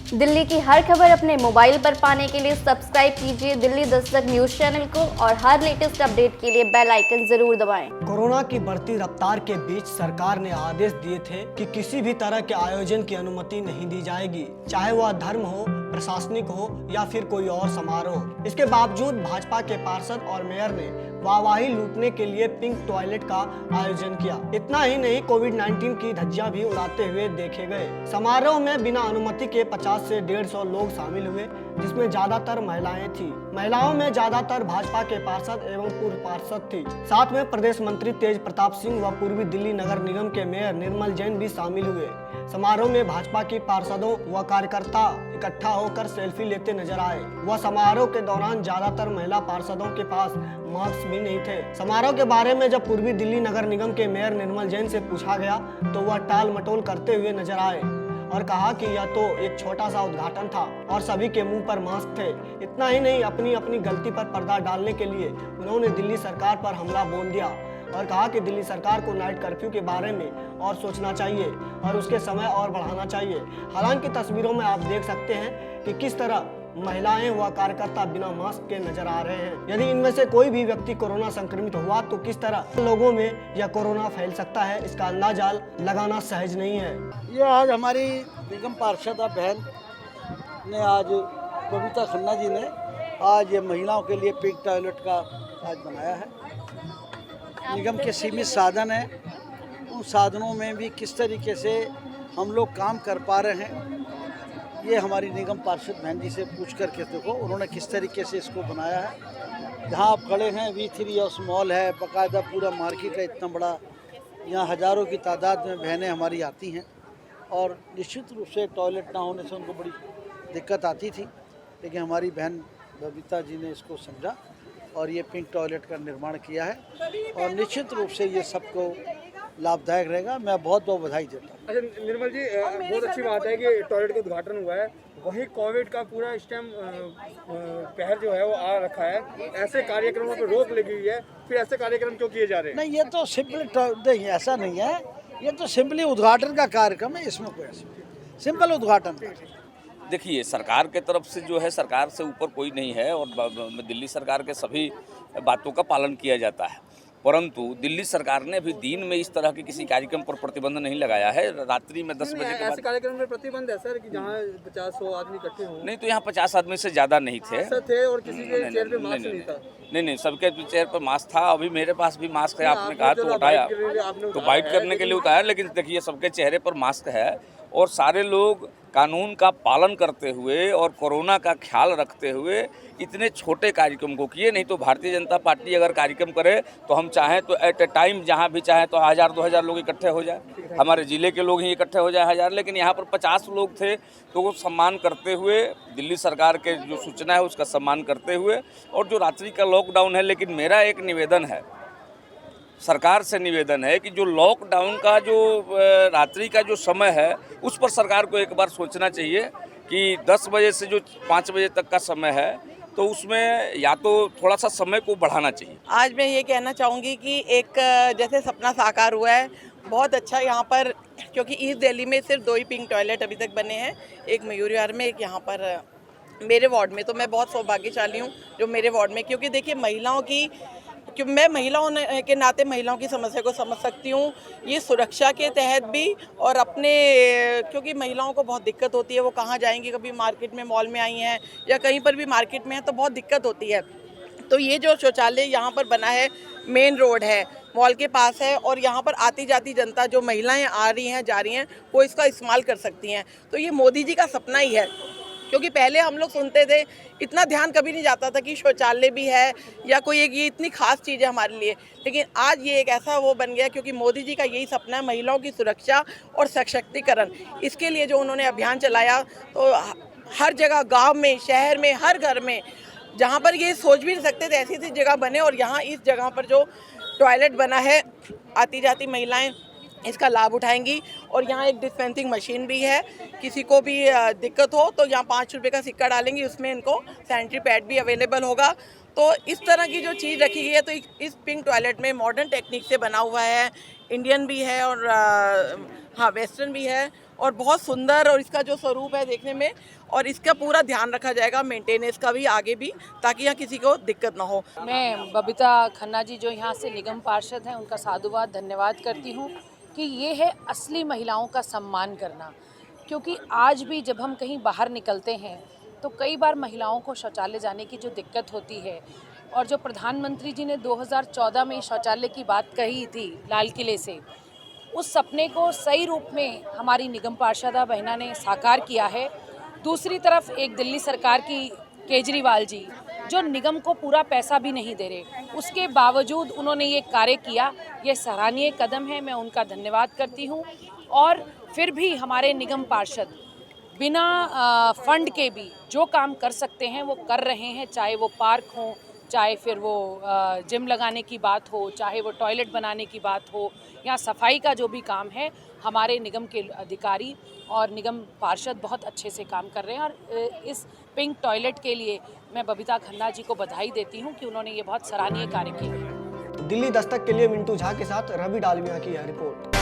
दिल्ली की हर खबर अपने मोबाइल पर पाने के लिए सब्सक्राइब कीजिए दिल्ली दस्तक न्यूज चैनल को और हर लेटेस्ट अपडेट के लिए बेल आइकन जरूर दबाएं। कोरोना की बढ़ती रफ्तार के बीच सरकार ने आदेश दिए थे कि किसी भी तरह के आयोजन की अनुमति नहीं दी जाएगी, चाहे वह धर्म हो, प्रशासनिक हो या फिर कोई और समारोह। इसके बावजूद भाजपा के पार्षद और मेयर ने वाहवाही लूटने के लिए पिंक टॉयलेट का आयोजन किया। इतना ही नहीं, कोविड-19 की धज्जियां भी उड़ाते हुए देखे गए। समारोह में बिना अनुमति के 50 से 150 लोग शामिल हुए, जिसमें ज्यादातर महिलाएं थी। महिलाओं में ज्यादातर भाजपा के पार्षद एवं पूर्व पार्षद थी। साथ में प्रदेश मंत्री तेज प्रताप सिंह व पूर्वी दिल्ली नगर निगम के मेयर निर्मल जैन भी शामिल हुए। समारोह में भाजपा की पार्षदों व कार्यकर्ता इकट्ठा होकर सेल्फी लेते नजर आए। वह समारोह के दौरान ज्यादातर महिला पार्षदों के पास मास्क भी नहीं थे। समारोह के बारे में जब पूर्वी दिल्ली नगर निगम के मेयर निर्मल जैन से पूछा गया तो वह टाल मटोल करते हुए नजर आए और कहा कि यह तो एक छोटा सा उद्घाटन था और सभी के मुंह पर मास्क थे। इतना ही नहीं, अपनी गलती पर पर्दा डालने के लिए उन्होंने दिल्ली सरकार पर हमला बोल दिया और कहा कि दिल्ली सरकार को नाइट कर्फ्यू के बारे में और सोचना चाहिए और उसके समय और बढ़ाना चाहिए। हालांकि तस्वीरों में आप देख सकते हैं कि किस तरह महिलाएं व कार्यकर्ता बिना मास्क के नजर आ रहे हैं। यदि इनमें से कोई भी व्यक्ति कोरोना संक्रमित हुआ तो किस तरह लोगों में यह कोरोना फैल सकता है, इसका अंदाजा लगाना सहज नहीं है। ये आज हमारी निगम पार्षद बहन ने आज बबीता खन्ना जी ने आज ये महिलाओं के लिए पिंक टॉयलेट का आज बनाया है। निगम के सीमित साधन हैं, उन साधनों में भी किस तरीके से हम लोग काम कर पा रहे हैं, ये हमारी निगम पार्षद बहन जी से पूछ कर के देखो उन्होंने किस तरीके से इसको बनाया है। जहाँ आप खड़े हैं V3 हाउस मॉल है, बाकायदा पूरा मार्केट है इतना बड़ा, यहाँ हज़ारों की तादाद में बहनें हमारी आती हैं और निश्चित रूप से टॉयलेट ना होने से उनको बड़ी दिक्कत आती थी, लेकिन हमारी बहन बबीता जी ने इसको समझा और ये पिंक टॉयलेट का निर्माण किया है और निश्चित रूप से ये सबको लाभदायक रहेगा। मैं बहुत बहुत बधाई देता हूँ। अच्छा निर्मल जी, बहुत अच्छी बात है कि टॉयलेट का उद्घाटन हुआ है, वहीं कोविड का पूरा इस टाइम कहर जो है वो आ रखा है, ऐसे कार्यक्रमों पर रोक लगी हुई है, फिर ऐसे कार्यक्रम क्यों किए जा रहे हैं? नहीं, ये तो सिंपल ऐसा नहीं है, ये तो सिंपली उद्घाटन का कार्यक्रम है, इसमें कोई ऐसा सिंपल उद्घाटन। देखिए, सरकार के तरफ से जो है, सरकार से ऊपर कोई नहीं है और दिल्ली सरकार के सभी बातों का पालन किया जाता है, परंतु दिल्ली सरकार ने अभी दिन में इस तरह के किसी कार्यक्रम पर प्रतिबंध नहीं लगाया है। रात्रि में 10 बजे के बाद ऐसे कार्यक्रम में प्रतिबंध है सर कि जहाँ 50-100 आदमी इकट्ठे हों? नहीं, तो यहाँ 50 आदमी से ज़्यादा नहीं थे और किसी के चेहरे पे मास्क नहीं था? नहीं, सबके चेहरे पर मास्क था। अभी मेरे पास भी मास्क है, आपने कहा तो उठाया, तो बाइट करने के लिए उठाया, लेकिन देखिए सबके चेहरे पर मास्क है और सारे लोग कानून का पालन करते हुए और कोरोना का ख्याल रखते हुए इतने छोटे कार्यक्रम को किए। नहीं तो भारतीय जनता पार्टी अगर कार्यक्रम करे तो हम चाहें तो एट ए टाइम जहां भी चाहें तो 1000-2000 लोग इकट्ठे हो जाए, हमारे ज़िले के लोग ही इकट्ठे हो जाए 1000, लेकिन यहाँ पर 50 लोग थे तो वो सम्मान करते हुए दिल्ली सरकार के जो सूचना है उसका सम्मान करते हुए और जो रात्रि का लॉकडाउन है। लेकिन मेरा एक निवेदन है, सरकार से निवेदन है कि जो लॉकडाउन का जो रात्रि का जो समय है उस पर सरकार को एक बार सोचना चाहिए कि 10 बजे से जो 5 बजे तक का समय है तो उसमें या तो थोड़ा सा समय को बढ़ाना चाहिए। आज मैं ये कहना चाहूँगी कि एक जैसे सपना साकार हुआ है, बहुत अच्छा यहाँ पर, क्योंकि ईस्ट दिल्ली में सिर्फ 2 ही पिंक टॉयलेट अभी तक बने हैं, एक मयूर विहार में, एक यहाँ पर मेरे वार्ड में। तो मैं बहुत सौभाग्यशाली हूँ जो मेरे वार्ड में, क्योंकि देखिए महिलाओं की, क्योंकि मैं महिलाओं के नाते महिलाओं की समस्या को समझ सकती हूँ, ये सुरक्षा के तहत भी और अपने, क्योंकि महिलाओं को बहुत दिक्कत होती है, वो कहाँ जाएंगी, कभी मार्केट में मॉल में आई हैं या कहीं पर भी मार्केट में है तो बहुत दिक्कत होती है। तो ये जो शौचालय यहाँ पर बना है, मेन रोड है, मॉल के पास है और यहाँ पर आती जाती जनता जो महिलाएँ आ रही हैं जा रही हैं वो इसका इस्तेमाल कर सकती हैं। तो ये मोदी जी का सपना ही है, क्योंकि पहले हम लोग सुनते थे, इतना ध्यान कभी नहीं जाता था कि शौचालय भी है या कोई एक ये इतनी खास चीज़ है हमारे लिए, लेकिन आज ये एक ऐसा वो बन गया क्योंकि मोदी जी का यही सपना है, महिलाओं की सुरक्षा और सशक्तिकरण। इसके लिए जो उन्होंने अभियान चलाया, तो हर जगह, गांव में, शहर में, हर घर में, जहां पर ये सोच भी नहीं सकते थे ऐसी जगह बने, और यहाँ इस जगह पर जो टॉयलेट बना है, आती जाती महिलाएँ इसका लाभ उठाएंगी। और यहाँ एक डिस्पेंसिंग मशीन भी है, किसी को भी दिक्कत हो तो यहाँ 5 रुपये का सिक्का डालेंगे, उसमें इनको सैनिटरी पैड भी अवेलेबल होगा। तो इस तरह की जो चीज़ रखी गई है, तो इस पिंक टॉयलेट में मॉडर्न टेक्निक से बना हुआ है, इंडियन भी है और हाँ वेस्टर्न भी है और बहुत सुंदर, और इसका जो स्वरूप है देखने में, और इसका पूरा ध्यान रखा जाएगा मेंटेनेंस का भी आगे भी, ताकि यहाँ किसी को दिक्कत ना हो। मैं बबीता खन्ना जी जो यहाँ से निगम पार्षद हैं उनका साधुवाद धन्यवाद करती हूँ कि ये है असली महिलाओं का सम्मान करना। क्योंकि आज भी जब हम कहीं बाहर निकलते हैं तो कई बार महिलाओं को शौचालय जाने की जो दिक्कत होती है, और जो प्रधानमंत्री जी ने 2014 में शौचालय की बात कही थी लाल किले से, उस सपने को सही रूप में हमारी निगम पार्षदा बहना ने साकार किया है। दूसरी तरफ एक दिल्ली सरकार की केजरीवाल जी जो निगम को पूरा पैसा भी नहीं दे रहे, उसके बावजूद उन्होंने ये कार्य किया, ये सराहनीय कदम है, मैं उनका धन्यवाद करती हूँ। और फिर भी हमारे निगम पार्षद बिना फंड के भी जो काम कर सकते हैं वो कर रहे हैं, चाहे वो पार्क हो, चाहे फिर वो जिम लगाने की बात हो, चाहे वो टॉयलेट बनाने की बात हो, या सफाई का जो भी काम है, हमारे निगम के अधिकारी और निगम पार्षद बहुत अच्छे से काम कर रहे हैं। और इस पिंक टॉयलेट के लिए मैं बबीता खन्ना जी को बधाई देती हूँ कि उन्होंने ये बहुत सराहनीय कार्य किया है। दिल्ली दस्तक के लिए मिंटू झा के साथ रवि डालमिया की यह रिपोर्ट।